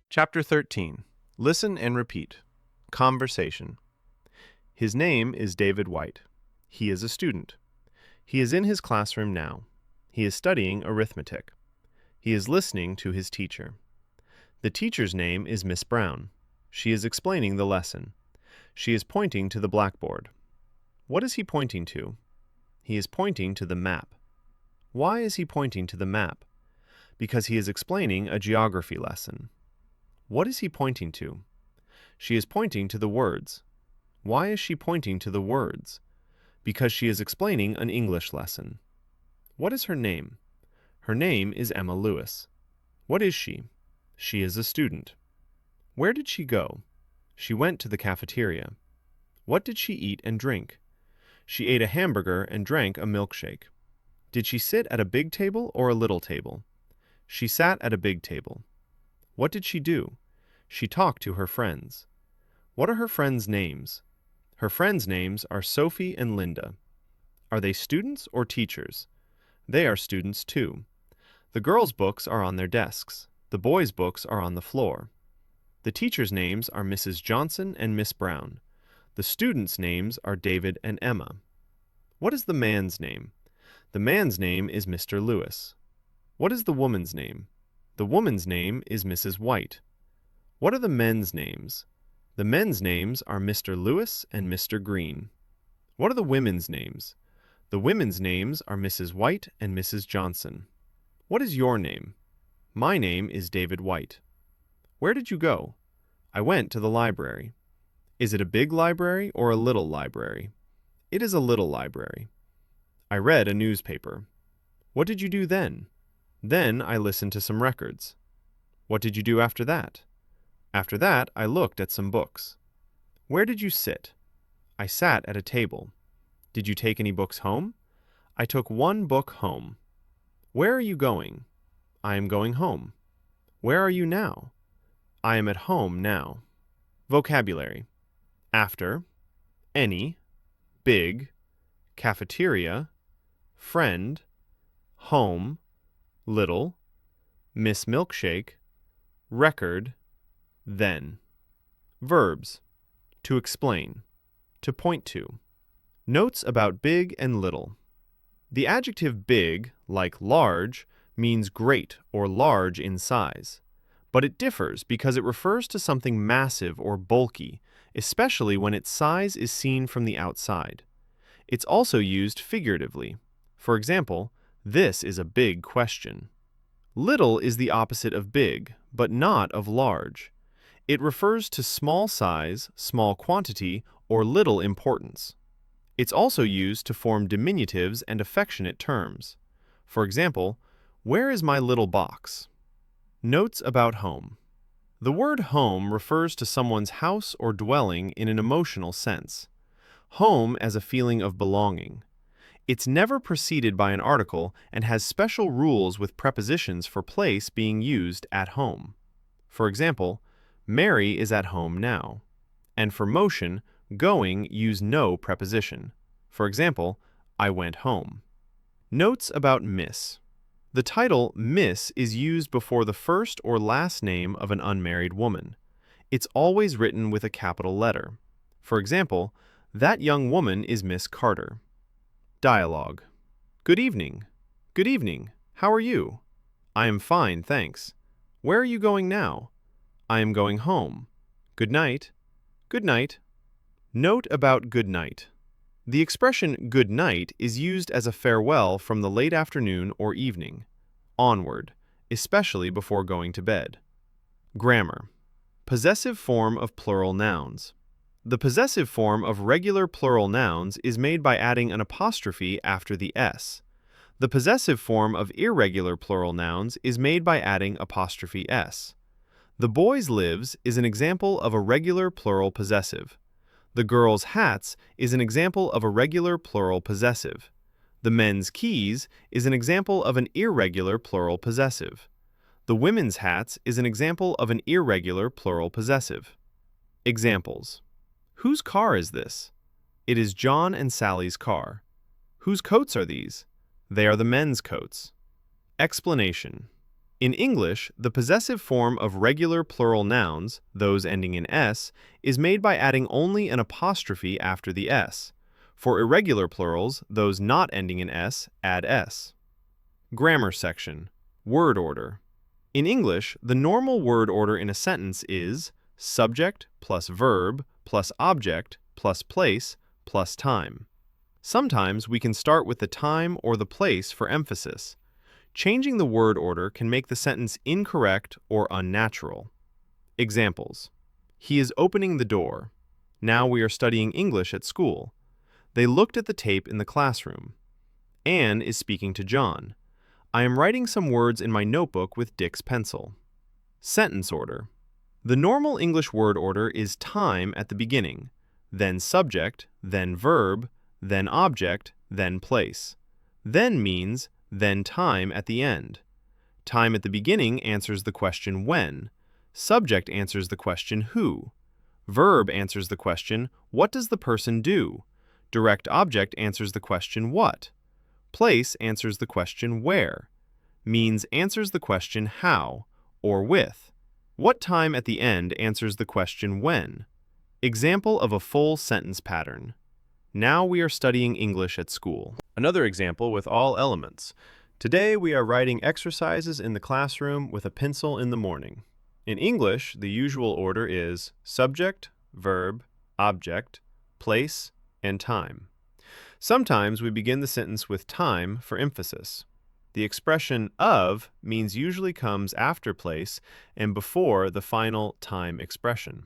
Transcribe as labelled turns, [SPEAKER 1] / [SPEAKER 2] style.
[SPEAKER 1] Chapter 13. Listen and repeat. Conversation. His name is David White. He is a student. He is in his classroom now. He is studying arithmetic. He is listening to his teacher. The teacher's name is Miss Brown. She is explaining the lesson. She is pointing to the blackboard. What is he pointing to? He is pointing to the map. Why is he pointing to the map? Because he is explaining a geography lesson. What is he pointing to? She is pointing to the words. Why is she pointing to the words? Because she is explaining an English lesson. What is her name? Her name is Emma Lewis. What is she? She is a student. Where did she go? She went to the cafeteria. What did she eat and drink? She ate a hamburger and drank a milkshake. Did she sit at a big table or a little table? She sat at a big table. What did she do? She talked to her friends. What are her friends' names? Her friends' names are Sophie and Linda. Are they students or teachers? They are students too. The girls' books are on their desks. The boys' books are on the floor. The teachers' names are Mrs. Johnson and Miss Brown. The students' names are David and Emma. What is the man's name? The man's name is Mr. Lewis. What is the woman's name? The woman's name is Mrs. White. What are the men's names? The men's names are Mr. Lewis and Mr. Green. What are the women's names? The women's names are Mrs. White and Mrs. Johnson. What is your name? My name is David White. Where did you go? I went to the library. Is it a big library or a little library? It is a little library. I read a newspaper. What did you do then? Then I listened to some records. What did you do after that? After that, I looked at some books. Where did you sit? I sat at a table. Did you take any books home? I took one book home. Where are you going? I am going home. Where are you now? I am at home now. Vocabulary. After, any, big, cafeteria, friend, home, little, Miss Milkshake, record, then. Verbs. To explain. To point to. Notes about big and little. The adjective big, like large, means great or large in size, but it differs because it refers to something massive or bulky, especially when its size is seen from the outside. It's also used figuratively. For example, this is a big question. Little is the opposite of big, but not of large. It refers to small size, small quantity, or little importance. It's also used to form diminutives and affectionate terms. For example, where is my little box? Notes about home. The word home refers to someone's house or dwelling in an emotional sense. Home as a feeling of belonging. It's never preceded by an article and has special rules with prepositions for place being used at home. For example, Mary is at home now. And for motion, going use no preposition. For example, I went home. Notes about Miss. The title Miss is used before the first or last name of an unmarried woman. It's always written with a capital letter. For example, that young woman is Miss Carter. Dialogue. Good evening. Good evening. How are you? I am fine, thanks. Where are you going now? I am going home. Good night. Good night. Note about good night. The expression good night is used as a farewell from the late afternoon or evening, onward, especially before going to bed. Grammar. Possessive form of plural nouns. The possessive form of regular plural nouns is made by adding an apostrophe after the s. The possessive form of irregular plural nouns is made by adding apostrophe s. The boys' lives is an example of a regular plural possessive. The girls' hats is an example of a regular plural possessive. The men's keys is an example of an irregular plural possessive. The women's hats is an example of an irregular plural possessive. Examples. Whose car is this? It is John and Sally's car. Whose coats are these? They are the men's coats. Explanation. In English, the possessive form of regular plural nouns, those ending in s, is made by adding only an apostrophe after the s. For irregular plurals, those not ending in s, add s. Grammar section. Word order. In English, the normal word order in a sentence is subject plus verb plus object plus place plus time. Sometimes we can start with the time or the place for emphasis. Changing the word order can make the sentence incorrect or unnatural. Examples. He is opening the door. Now we are studying English at school. They looked at the tape in the classroom. Anne is speaking to John. I am writing some words in my notebook with Dick's pencil. Sentence order. The normal English word order is time at the beginning, then subject, then verb, then object, then place. Then means then time at the end. Time at the beginning answers the question when. Subject answers the question who. Verb answers the question what does the person do. Direct object answers the question what. Place answers the question where. Means answers the question how or with. What time at the end answers the question when. Example of a full sentence pattern. Now we are studying English at school. Another example with all elements. Today we are writing exercises in the classroom with a pencil in the morning. In English, the usual order is subject, verb, object, place, and time. Sometimes we begin the sentence with time for emphasis. The expression of means usually comes after place and before the final time expression.